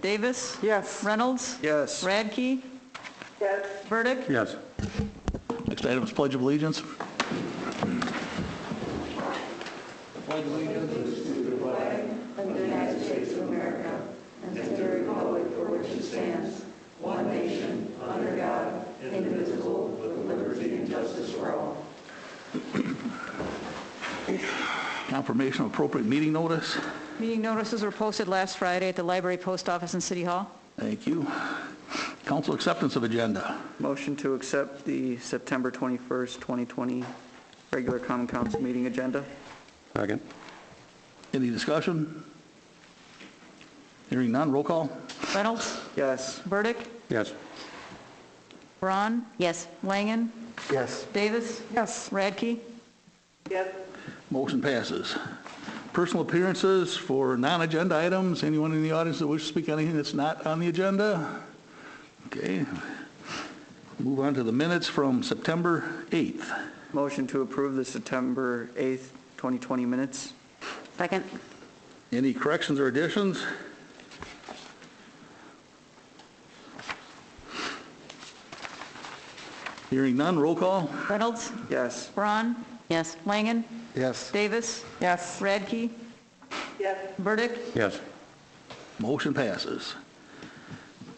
Davis? Yes. Reynolds? Yes. Radke? yes, Burdick? Yes. Next item is Pledge of Allegiance. Confirmation of appropriate meeting notice. Meeting notices were posted last Friday at the library, post office, and City Hall. Thank you. Council acceptance of agenda. Motion to accept the September 21st, 2020 regular common council meeting agenda. Second. Any discussion? Hearing none, roll call. Reynolds? Yes. Burdick? Yes. Braun? Yes. Langen? Yes. Davis? Yes. Radke? yes, Motion passes. Personal appearances for non-agenda items. Anyone in the audience that wishes to speak on anything that's not on the agenda? Okay. Move on to the minutes from September 8th. Motion to approve the September 8th, 2020 minutes. Second. Any corrections or additions? Hearing none, roll call. Reynolds? Yes. Braun? Yes. Langen? Yes. Davis? Yes. Radke? yes, Burdick? Yes. Motion passes.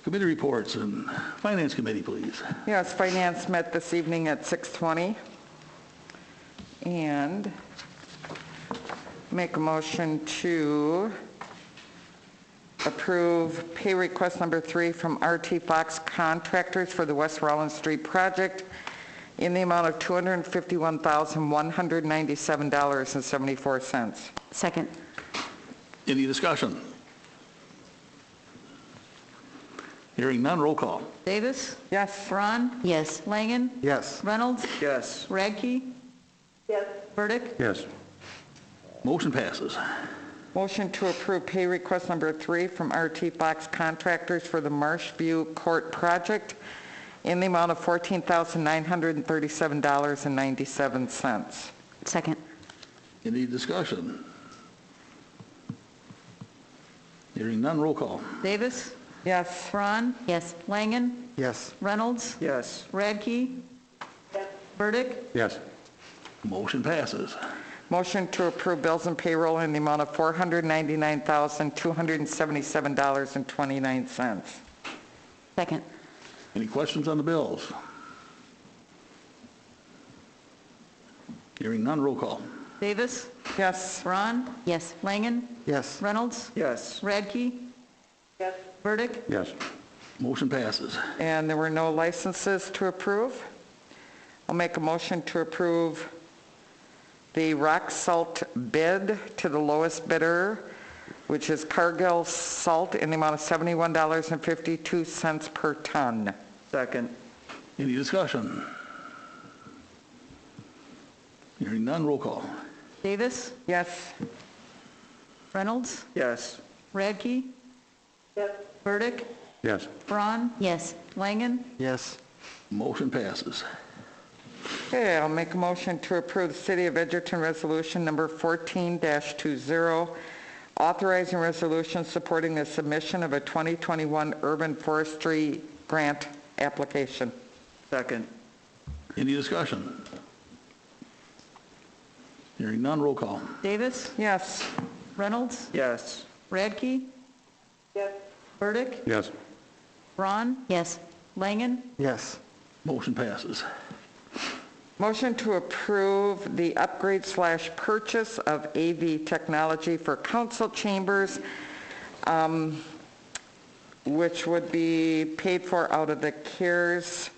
Committee reports and Finance Committee, please. Yes, Finance met this evening at 6:20. And make a motion to approve pay request number 3 from RT Fox Contractors for the West Rollins Street project in the amount of $251,197.74. Second. Any discussion? Hearing none, roll call. Davis? Yes. Braun? Yes. Langen? Yes. Reynolds? Yes. Radke? yes, Burdick? Yes. Motion passes. Motion to approve pay request number 3 from RT Fox Contractors for the Marshview Court project in the amount of $14,937.97. Second. Any discussion? Hearing none, roll call. Davis? Yes. Braun? Yes. Langen? Yes. Reynolds? Yes. Radke? yes, Burdick? Yes. Motion passes. Motion to approve bills and payroll in the amount of $499,277.29. Second. Any questions on the bills? Hearing none, roll call. Davis? Yes. Braun? Yes. Langen? Yes. Reynolds? Yes. Radke? yes, Burdick? Yes. Motion passes. And there were no licenses to approve. I'll make a motion to approve the rock salt bid to the lowest bidder, which is Cargill Salt, in the amount of $71.52 per ton. Second. Any discussion? Hearing none, roll call. Davis? Yes. Reynolds? Yes. Radke? yes, Burdick? Yes. Braun? Yes. Langen? Yes. Motion passes. Okay, I'll make a motion to approve the City of Edgerton Resolution number 14-20, authorizing resolution supporting the submission of a 2021 urban forestry grant application. Second. Any discussion? Hearing none, roll call. Davis? Yes. Reynolds? Yes. Radke? yes, Burdick? Yes. Braun? Yes. Langen? Yes. Motion passes. Motion to approve the upgrade/purchase of AV technology for council chambers, which would be paid for out of the CARES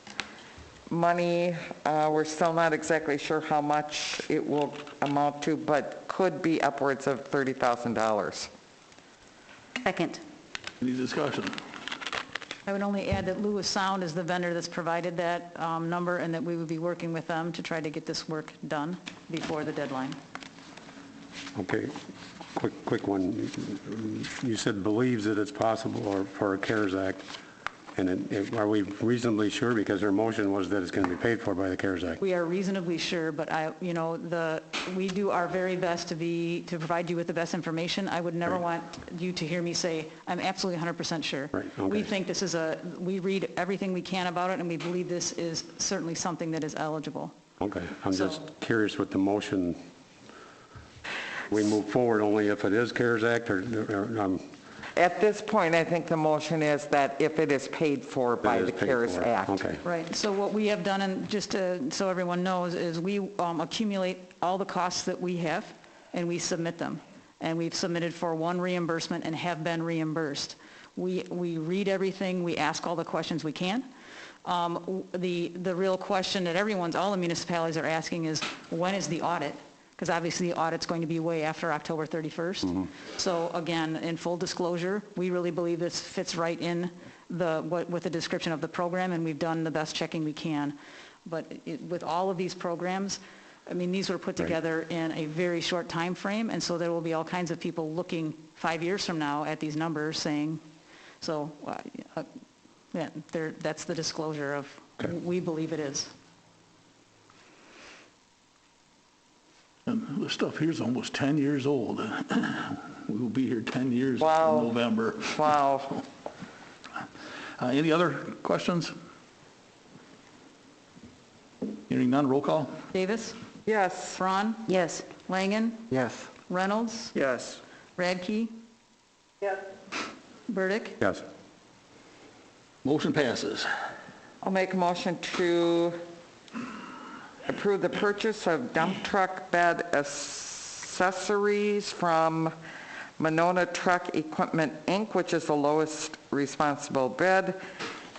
money. We're still not exactly sure how much it will amount to, but could be upwards of $30,000. Second. Any discussion? I would only add that Lewis Sound is the vendor that's provided that number, and that we would be working with them to try to get this work done before the deadline. Okay. Quick one. You said believes that it's possible or for a CARES Act. And are we reasonably sure, because their motion was that it's going to be paid for by the CARES Act? We are reasonably sure, but we do our very best to provide you with the best information. I would never Right. want you to hear me say, I'm absolutely 100% sure. Right, okay. We think this is we read everything we can about it, and we believe this is certainly something that is eligible. Okay, I'm So- just curious with the motion. We move forward only if it is CARES Act, or At this point, I think the motion is that if it is paid for by it is the paid CARES for. Act. Okay. Right, so what we have done, and just so everyone knows, is we accumulate all the costs that we have, and we submit them. And we've submitted for one reimbursement and have been reimbursed. We read everything, we ask all the questions we can. The real question that all the municipalities are asking is, when is the audit? Because obviously the audit's going to be way after October 31st. So again, in full disclosure, we really believe this fits right in with the description of the program, and we've done the best checking we can. But with all of these programs, I mean, these were put Right. together in a very short time frame, and so there will be all kinds of people looking 5 years from now at these numbers saying, so, yeah, that's the disclosure of, Okay. we believe it is. The stuff here is almost 10 years old. We will be here 10 years in Wow. November. Wow. Any other questions? Hearing none, roll call. Davis? Yes. Braun? Yes. Langen? Yes. Reynolds? Yes. Radke? yes, Burdick? yes. Motion passes. I'll make a motion to approve the purchase of dump truck bed accessories from Monona Truck Equipment, Inc., which is the lowest responsible bid,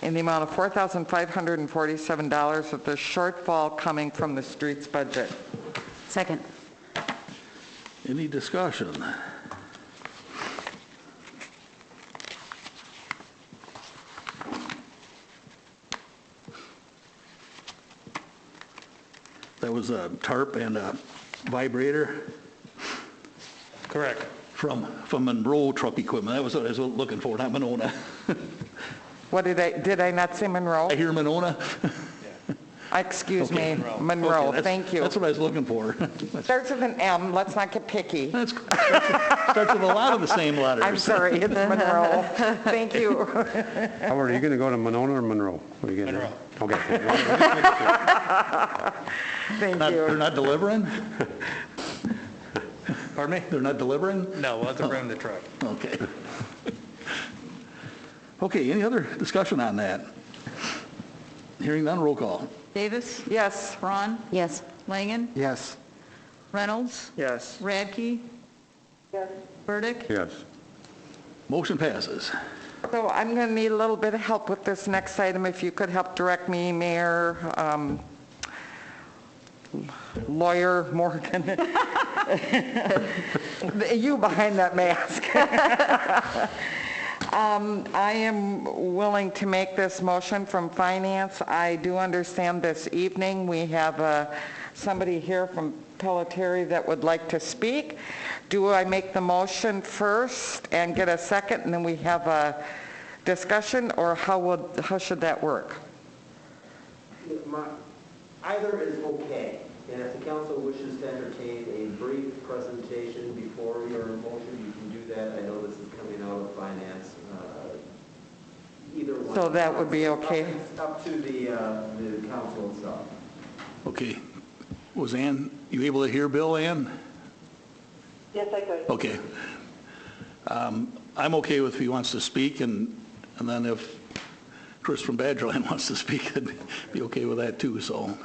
in the amount of $4,547, with the shortfall coming from the streets budget. Second. Any discussion? That was a tarp and a vibrator Correct. from Monroe Truck Equipment. That was what I was looking for, not Monona. What did I not say Monroe? I hear Monona? Excuse me, Okay. Monroe, Okay, that's- thank you. That's what I was looking for. Starts with an M, let's not get picky. That's, starts with a lot of the same letters. I'm sorry, it's Monroe. Thank you. Howard, are you going to go to Monona or Monroe? What are you gonna do? Okay. Thank They're you. not delivering? Pardon me? They're not delivering? No, we'll have to bring the truck. Okay. Okay, any other discussion on that? Hearing none, roll call. Davis? Yes. Braun? Yes. Langen? Yes. Reynolds? Yes. Radke? yes, Burdick? Yes. Motion passes. So I'm going to need a little bit of help with this next item. If you could help direct me, Mayor, Lawyer Morgan. You behind that mask. I am willing to make this motion from Finance. I do understand this evening we have somebody here from Pelletieri that would like to speak. Do I make the motion first and get a second, and then we have a discussion, or how should that work? Either is okay, and if the council wishes to entertain a brief presentation before your motion, you can do that. I know this is coming out of finance. Either one. So that would be okay? It's up to the council itself. Okay. Was Ann, you able to hear Bill, Ann? yes, I could. Okay. I'm okay with if he wants to speak, and then if Chris from Badgerland wants to speak, I'd be okay with that too, so.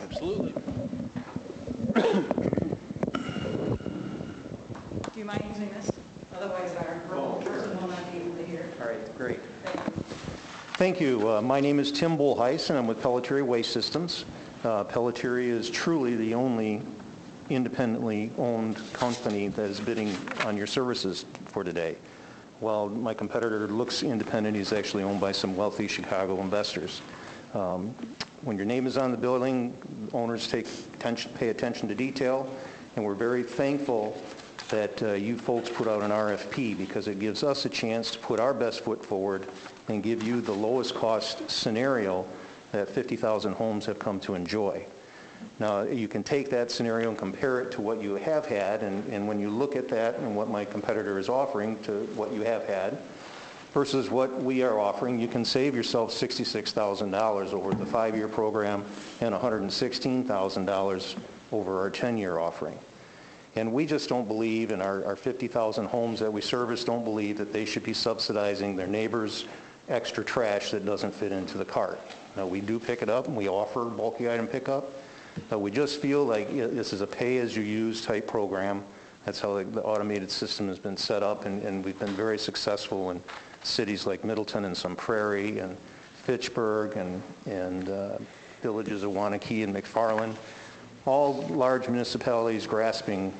Absolutely. Do you mind using this? Otherwise, our person will not be able to hear. All right, great. Thank you. My name is Tim Bullheis, and I'm with Pelletieri Waste Systems. Pelletieri is truly the only independently owned company that is bidding on your services for today. While my competitor looks independent, he's actually owned by some wealthy Chicago investors. When your name is on the building, owners pay attention to detail, and we're very thankful that you folks put out an RFP, because it gives us a chance to put our best foot forward and give you the lowest cost scenario that 50,000 homes have come to enjoy. Now, you can take that scenario and compare it to what you have had, and when you look at that and what my competitor is offering to what you have had versus what we are offering, you can save yourself $66,000 over the 5-year program and $116,000 over our 10-year offering. And we just don't believe, in our 50,000 homes that we service, don't believe that they should be subsidizing their neighbors' extra trash that doesn't fit into the cart. Now, we do pick it up and we offer bulky item pickup, but we just feel like this is a pay-as-you-use type program. That's how the automated system has been set up, and we've been very successful in cities like Middleton and Sun Prairie and Fitchburg and villages of Wanakee and McFarland. All large municipalities grasping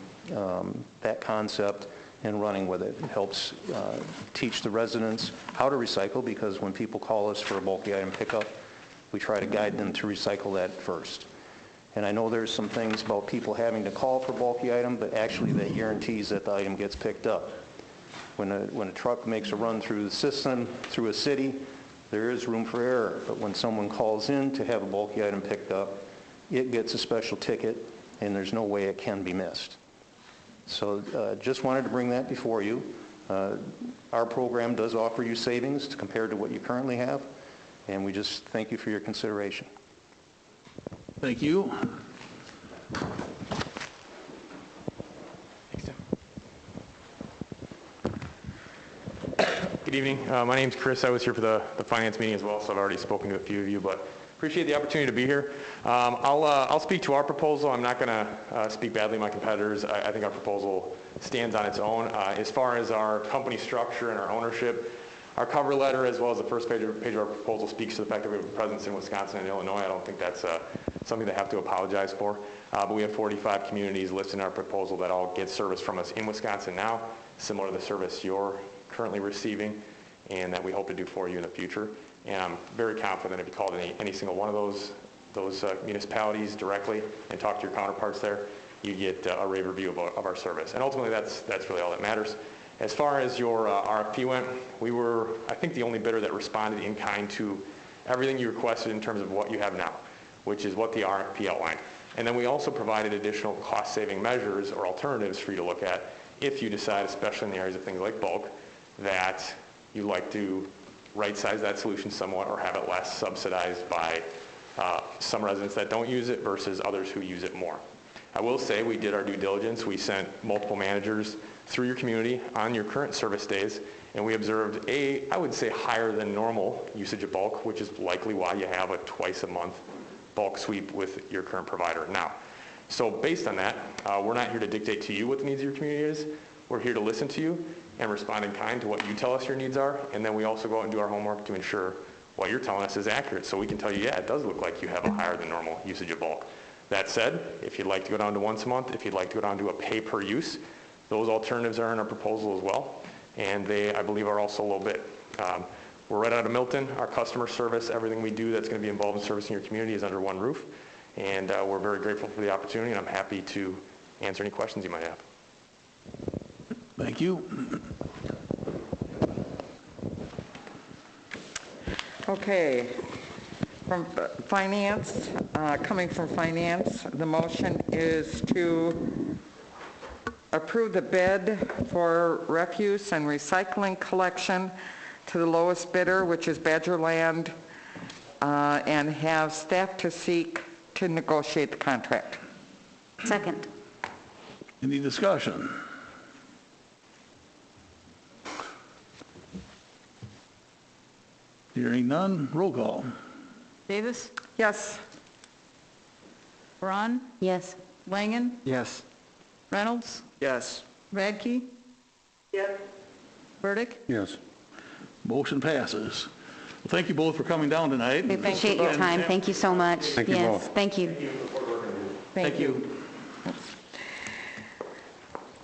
that concept and running with it. It helps teach the residents how to recycle, because when people call us for a bulky item pickup, we try to guide them to recycle that first. And I know there's some things about people having to call for bulky item, but actually that guarantees that the item gets picked up. When a truck makes a run through the system, through a city, there is room for error. But when someone calls in to have a bulky item picked up, it gets a special ticket, and there's no way it can be missed. So just wanted to bring that before you. Our program does offer you savings compared to what you currently have, and we just thank you for your consideration. Thank you. Good evening. My name's Chris. I was here for the finance meeting as well, so I've already spoken to a few of you, but appreciate the opportunity to be here. I'll speak to our proposal. I'm not going to speak badly of my competitors. I think our proposal stands on its own. As far as our company structure and our ownership, our cover letter, as well as the first page of our proposal, speaks to the fact that we have a presence in Wisconsin and Illinois. I don't think that's something they have to apologize for. But we have 45 communities listed in our proposal that all get service from us in Wisconsin now, similar to the service you're currently receiving, and that we hope to do for you in the future. And I'm very confident if you called any single one of those municipalities directly and talk to your counterparts there, you get a rave review of our service. And ultimately, that's really all that matters. As far as your RFP went, we were, I think, the only bidder that responded in kind to everything you requested in terms of what you have now, which is what the RFP outlined. And then we also provided additional cost-saving measures or alternatives for you to look at if you decide, especially in the areas of things like bulk, that you'd like to right-size that solution somewhat or have it less subsidized by some residents that don't use it versus others who use it more. I will say we did our due diligence. We sent multiple managers through your community on your current service days, and we observed I would say, higher than normal usage of bulk, which is likely why you have a twice-a-month bulk sweep with your current provider now. So based on that, we're not here to dictate to you what the needs of your community is. We're here to listen to you and respond in kind to what you tell us your needs are, and then we also go out and do our homework to ensure what you're telling us is accurate, so we can tell you, yeah, it does look like you have a higher than normal usage of bulk. That said, if you'd like to go down to once a month, if you'd like to go down to a pay-per-use, those alternatives are in our proposal as well, and they, I believe, are also low bid. We're right out of Milton. Our customer service, everything we do that's going to be involved in servicing your community is under one roof, and we're very grateful for the opportunity, and I'm happy to answer any questions you might have. Thank you. Okay. From Finance, coming from Finance, the motion is to approve the bid for refuse and recycling collection to the lowest bidder, which is Badgerland, and have staff to seek to negotiate the contract. Second. Any discussion? Hearing none, roll call. Davis? Yes. Braun? Yes. Langen? Yes. Reynolds? Yes. Radke? Yes. Burdick? Yes. Motion passes. Well, thank you both for coming down tonight. We appreciate your time. Thank you so much. Thank you Yes, both. thank you. Thank you.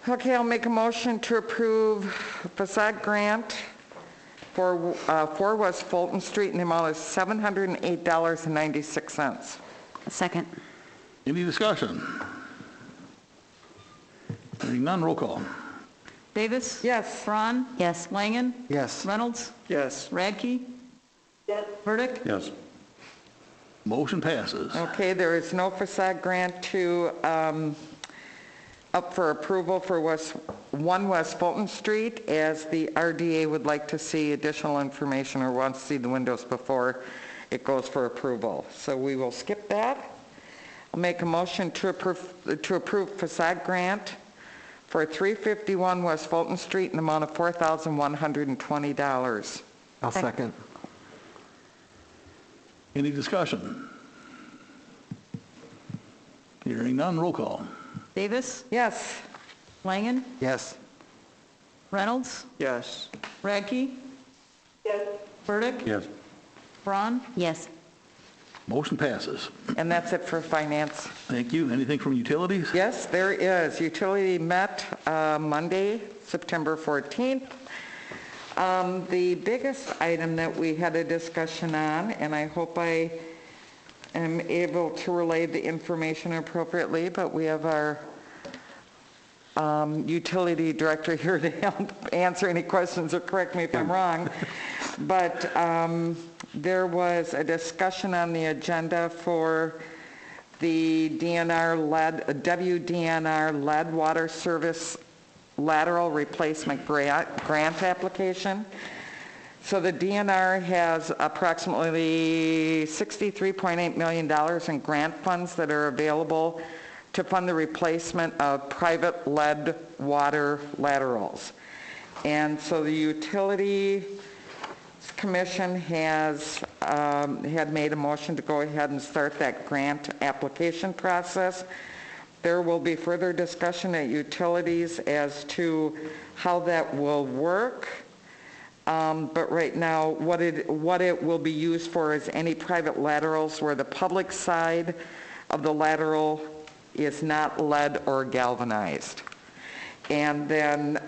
Okay, I'll make a motion to approve facade grant for 4 West Fulton Street in the amount of $708.96. Second. Any discussion? Hearing none, roll call. Davis? Yes. Braun? Yes. Langen? Yes. Reynolds? Yes. Radke? Yes. Burdick? Yes. Motion passes. Okay, there is no facade grant to, up for approval for 1 West Fulton Street, as the RDA would like to see additional information or wants to see the windows before it goes for approval. So we will skip that. I'll make a motion to approve facade grant for 351 West Fulton Street in the amount of $4,120. I'll second. Any discussion? Hearing none, roll call. Davis? Yes. Langen? Yes. Reynolds? Yes. Radke? Yes. Burdick? Yes. Braun? Yes. Motion passes. And that's it for finance. Thank you. Anything from utilities? Yes, there is. Utility met Monday, September 14th. The biggest item that we had a discussion on, and I hope I am able to relay the information appropriately, but we have our utility director here to help answer any questions or correct me if I'm wrong. But there was a discussion on the agenda for the WDNR lead water service lateral replacement grant application. So the DNR has approximately $63.8 million in grant funds that are available to fund the replacement of private lead water laterals. And so the Utility Commission has had made a motion to go ahead and start that grant application process. There will be further discussion at utilities as to how that will work. But right now, what it will be used for is any private laterals where the public side of the lateral is not lead or galvanized. And then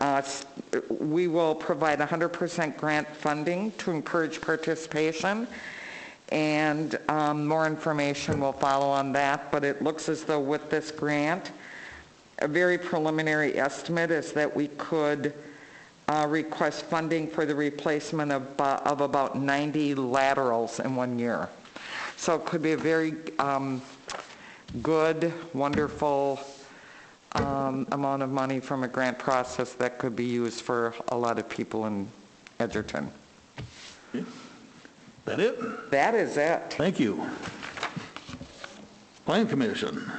we will provide 100% grant funding to encourage participation. And more information will follow on that. But it looks as though with this grant, a very preliminary estimate is that we could request funding for the replacement of about 90 laterals in 1 year. So it could be a very good, wonderful amount of money from a grant process that could be used for a lot of people in Edgerton. Okay. That it? That is it. Thank you. Plan Commission.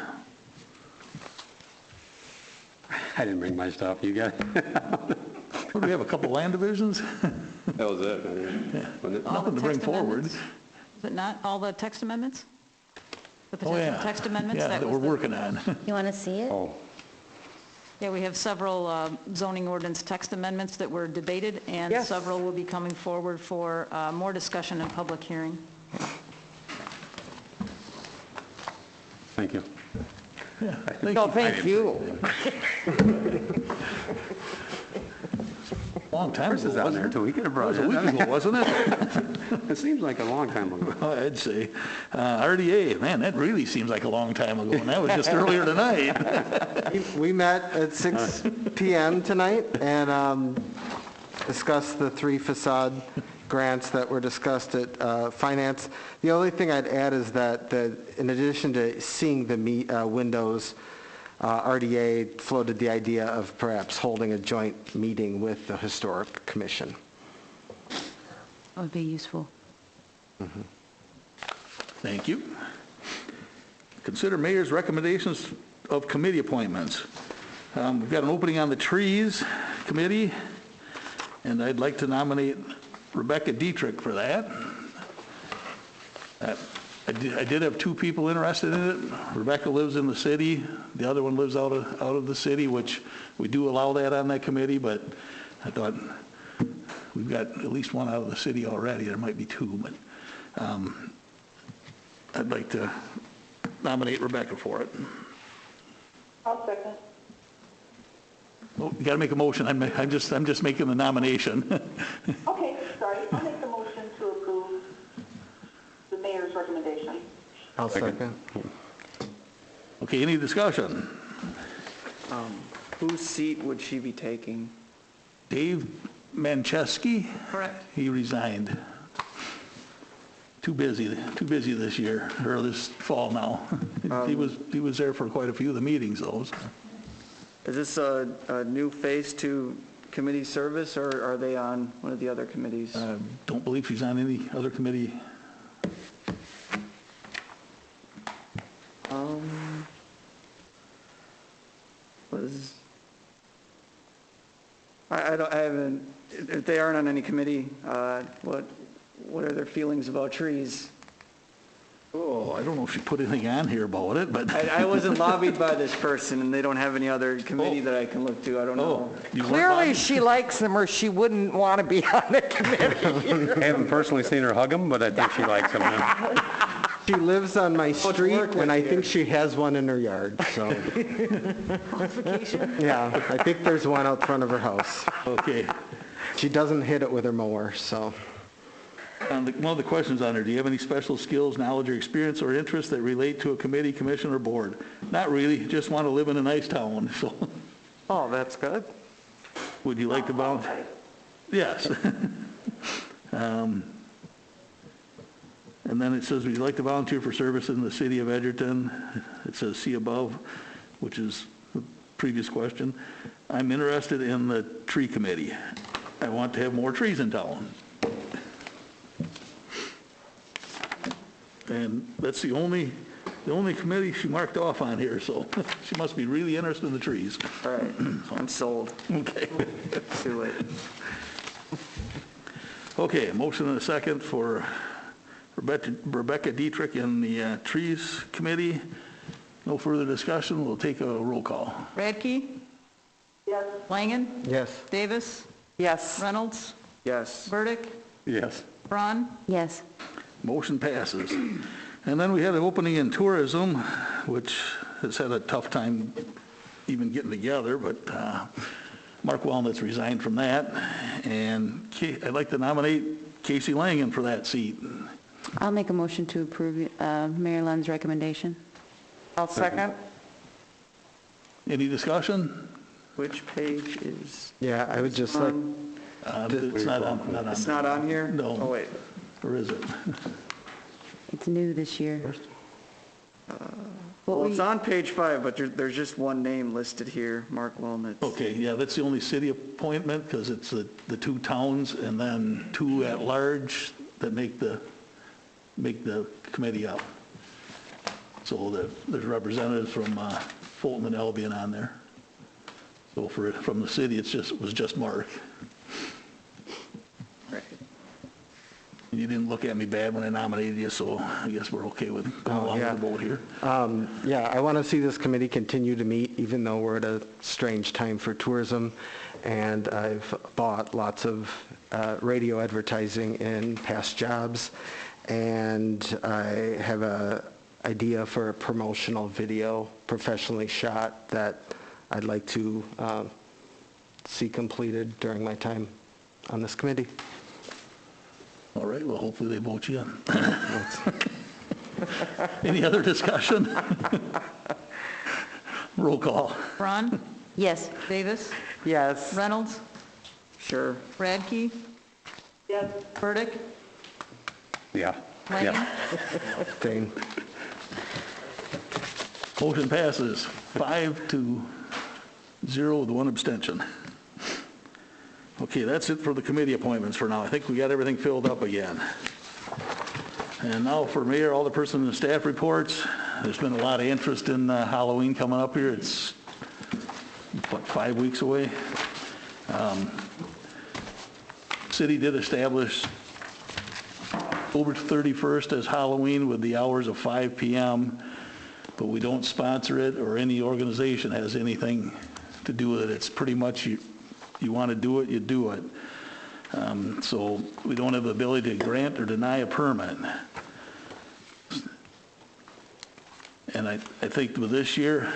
I didn't bring my stuff. You got it? What, do we have a couple land divisions? That was it. Wasn't it? All the Nothing to bring text forward. amendments? Is it not all the text amendments? The Oh, potential yeah. text amendments? Yeah, that was we're the- working on. You want to see it? Oh, Yeah, we have several zoning ordinance text amendments that were debated, and Yes. several will be coming forward for more discussion and public hearing. thank you. Yeah, thank No, you. thank you. Long time Chris ago, is on wasn't there it? too. He could have That brought was it. a week ago, wasn't it? It seems like a long time ago. Oh, I'd say. RDA, man, that really seems like a long time ago, and that was just earlier tonight. We met at 6 PM tonight and discussed the 3 facade grants that were discussed at Finance. The only thing I'd add is that in addition to seeing the windows, RDA floated the idea of perhaps holding a joint meeting with the Historic Commission. That would be useful. Thank you. Consider mayor's recommendations of committee appointments. We've got an opening on the trees committee, and I'd like to nominate Rebecca Dietrich for that. I did have 2 people interested in it. Rebecca lives in the city. The other one lives out of the city, which we do allow that on that committee, but I thought we've got at least one out of the city already. There might be 2, but I'd like to nominate Rebecca for it. I'll second. Oh, you got to make a motion. I'm just making the nomination. Okay, sorry. I'll make the motion to approve the mayor's recommendation. I'll second. Okay, any discussion? Whose seat would she be taking? Dave Mancheski, Correct. he resigned. Too busy this year, or this fall now. He was there for quite a few of the meetings, though. So. Is this a new face to committee service, or are they on one of the other committees? Don't believe she's on any other committee. I haven't, if they aren't on any committee, what are their feelings about trees? Oh, I don't know if she put anything on here about it, but. I wasn't lobbied by this person, and they don't have any other committee that I can look to. I don't know. You weren't Clearly, lobbied? she likes them, or she wouldn't want to be on the committee. I haven't personally seen her hug him, but I think she likes him. She lives on my street, work with and I you. think she has one in her yard, so. Yeah, I think there's one out front of her house. Okay. She doesn't hit it with her mower, so. One of the questions on there, do you have any special skills, knowledge, or experience or interests that relate to a committee, commission, or board? Not really, just want to live in a nice town, so. Oh, that's good. Would you like to volunteer? Yes. And then it says, would you like to volunteer for service in the city of Edgerton? It says, see above, which is the previous question. I'm interested in the tree committee. I want to have more trees in town. And that's the only committee she marked off on here, so she must be really interested in the trees. All right, I'm sold. Okay. Too late. Okay, a motion and a second for Rebecca Dietrich in the Trees Committee. No further discussion. We'll take a roll call. Radke? Yes. Langen? Yes. Davis? Yes. Reynolds? Yes. Burdick? Yes. Braun? Yes. Motion passes. And then we had an opening in tourism, which has had a tough time even getting together, but Mark Walnuts resigned from that. And I'd like to nominate Casey Langen for that seat. I'll make a motion to approve Mary Lunn's recommendation. I'll second. Any discussion? Which page is? Yeah, I would just like, It's not on. It's not on here? No. Oh, wait. Or is it? It's new this year. Well, it's on page 5, but there's just one name listed here, Mark Walnuts. Okay, yeah, that's the only city appointment because it's the two towns and then two at large that make the committee up. So there's representatives from Fulton and Albion on there. So from the city, it was just Mark. Right. You didn't look at me bad when I nominated you, so I guess we're okay with going along with the boat here. yeah, I want to see this committee continue to meet, even though we're at a strange time for tourism. And I've bought lots of radio advertising in past jobs. And I have an idea for a promotional video, professionally shot, that I'd like to see completed during my time on this committee. All right, well, hopefully they vote you in. Any other discussion? Roll call. Braun? Yes. Davis? Yes. Reynolds? Sure. Radke? Yes. Burdick? Yeah. Langen? Thing. Motion passes 5-0 with one abstention. Okay, that's it for the committee appointments for now. I think we got everything filled up again. And now for Mayor, Alderperson, and staff reports. There's been a lot of interest in Halloween coming up here. It's, what, 5 weeks away? City did establish October 31st as Halloween with the hours of 5 p.m., but we don't sponsor it or any organization has anything to do with it. It's pretty much you want to do it, you do it. So we don't have the ability to grant or deny a permit. And I think with this year,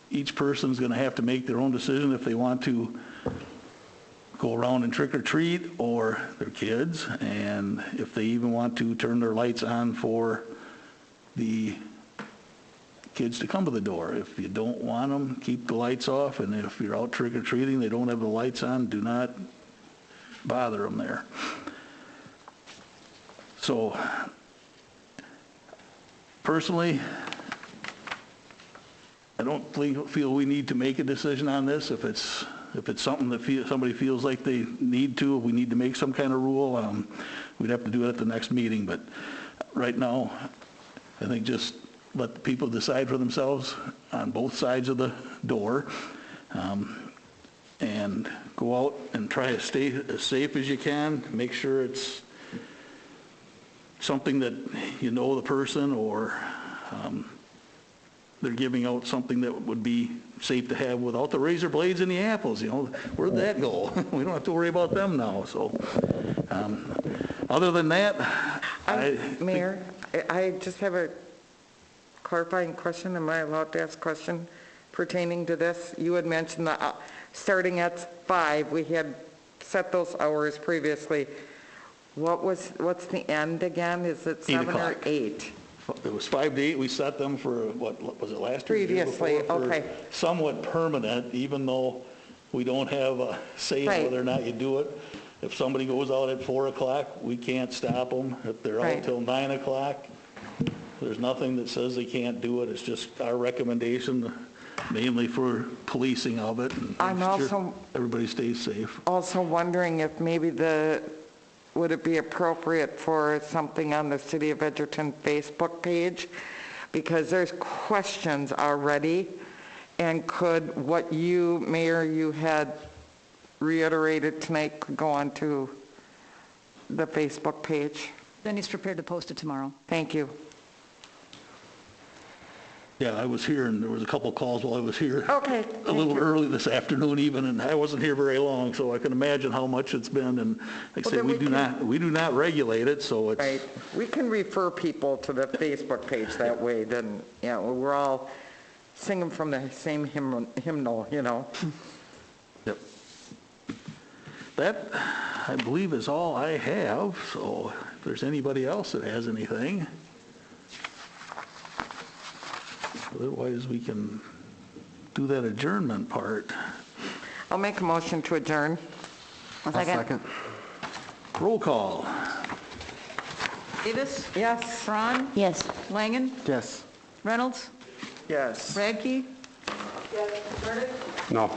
each person's going to have to make their own decision if they want to go around and trick or treat, or their kids, and if they even want to turn their lights on for the kids to come to the door. If you don't want them, keep the lights off, and if you're out trick-or-treating, they don't have the lights on, do not bother them there. So, personally, I don't feel we need to make a decision on this. If it's something that somebody feels like they need to, we need to make some kind of rule, we'd have to do it at the next meeting. But right now, I think just let the people decide for themselves on both sides of the door, and go out and try to stay as safe as you can. Make sure it's something that you know the person, or they're giving out something that would be safe to have without the razor blades and the apples. Where'd that go? We don't have to worry about them now. So, other than that, Mayor, I just have a clarifying question. Am I allowed to ask a question pertaining to this? You had mentioned that starting at 5, we had set those hours previously. What's the end again? Is it 7 or 8? It was 5 to 8. We set them for, what was it, last year? Previously, okay. Somewhat permanent, even though we don't have a say in whether or not you do it. If somebody goes out at 4 o'clock, we can't stop them. If they're out till 9 o'clock, there's nothing that says they can't do it. It's just our recommendation, mainly for policing of it. And I'm also everybody stays safe. Also wondering if maybe would it be appropriate for something on the City of Edgerton Facebook page? Because there's questions already, and could what you, Mayor, you had reiterated tonight could go on to the Facebook page? Then he's prepared to post it tomorrow. Thank you. Yeah, I was here, and there was a couple calls while I was here. Okay. A little early this afternoon even, and I wasn't here very long, so I can imagine how much it's been. And like I say, we do not regulate it, so it's... Right. We can refer people to the Facebook page that way, then, we're all singing from the same hymnal, Yep. That, I believe, is all I have, so if there's anybody else that has anything. Otherwise, we can do that adjournment part. I'll make a motion to adjourn. I'll second. Roll call. Davis? Yes. Braun? Yes. Langen? Yes. Reynolds? Yes. Radke? No.